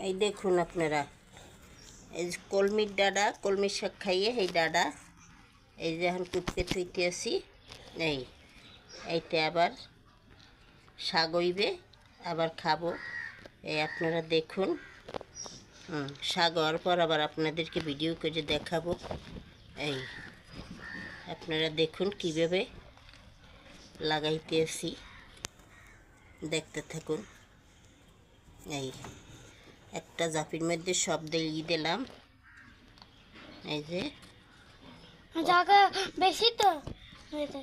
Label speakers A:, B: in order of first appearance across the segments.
A: এই দেখুন আপনারা, এই যে কলমির ডাঁডা, কলমির শাক খাইয়ে এই ডাঁডা এই যে এখন কুটতে থুইতে আসি। এইটা আবার শাক হইবে, আবার খাবো। এই আপনারা দেখুন, শাক হওয়ার পর আবার আপনাদেরকে ভিডিও করে দেখাবো। এই আপনারা দেখুন কীভাবে লাগাইতে আসি, দেখতে থাকুন। এই একটা জাপির মধ্যে সব দিয়ে দিলাম। এই যে
B: জায়গা বেশি তো,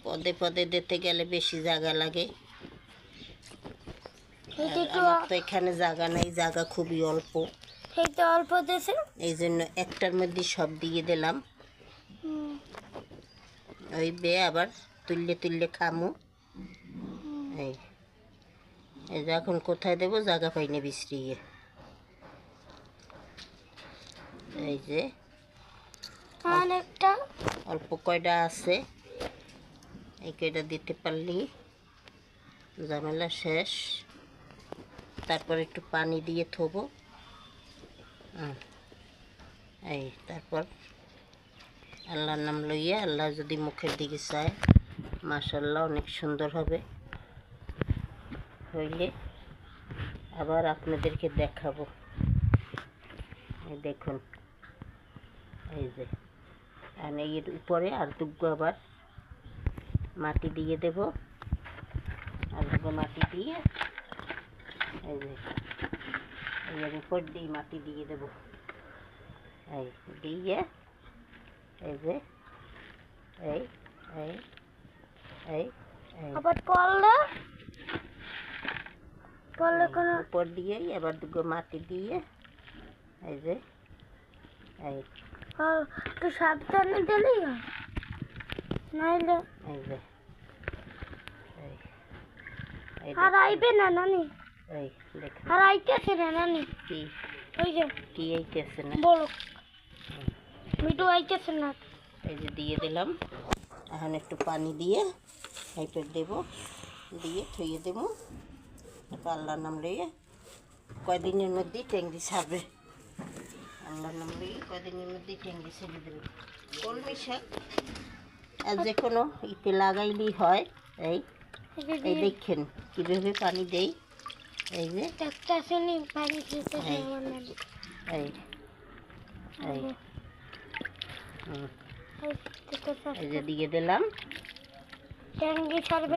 A: পদে পদে দিতে গেলে বেশি জায়গা লাগে। আমার তো এখানে জায়গা নেই, জায়গা খুবই অল্প,
B: অল্প দিয়েছে,
A: এই জন্য একটার মধ্যে সব দিয়ে দিলাম। ওই বে আবার তুললে তুললে খামু। এই এই যে এখন কোথায় দেবো জায়গা পাইনি বিশ্রিয়ে। এই যে
B: অনেকটা
A: অল্প কয়টা আছে, এই কয়টা দিতে পারলি ঝামেলা শেষ। তারপর একটু পানি দিয়ে থবো। এই তারপর আল্লাহর নাম লইয়া, আল্লাহ যদি মুখের দিকে চায় মাশাআল্লাহ অনেক সুন্দর হবে। হইলে আবার আপনাদেরকে দেখাবো। এই দেখুন, এই যে এর উপরে আর দুগো আবার মাটি দিয়ে দেব। আর দুগো মাটি দিয়ে এই যে এর উপর দিয়ে মাটি দিয়ে দেব। এই দিয়ে এই যে এই এই এই
B: আবার করলে কোনো
A: উপর দিয়ে আবার দুগো মাটি দিয়ে এই যে এই
B: একটু সাবধানে দিলেই হয়, নাইলে
A: এই যে এই
B: আর আইবে না নানি।
A: এই দেখুন
B: আর আইতেছে না নানি,
A: কি
B: ওই যে
A: কি আইতেছে না,
B: বলো মিঠু আইতেছে না।
A: এই যে দিয়ে দিলাম। এখন একটু পানি দিয়ে হাইপের দেব, দিয়ে থইয়ে দেবো। আল্লাহর নাম লইয়ে কয়দিনের মধ্যেই ট্যাংরি ছাড়বে। আল্লাহর নাম লইয়ে কয়দিনের মধ্যেই ট্যাংরি ছেড়ে দেবে। কলমি শাক আর যে কোনো ইতে লাগাইলেই হয়। এই এই দেখেন কীভাবে পানি দেই। এই যে
B: পানি দিতে
A: এই এই এই এই যে দিয়ে দিলাম।
B: ট্যাঙ্কি ছাড়বে।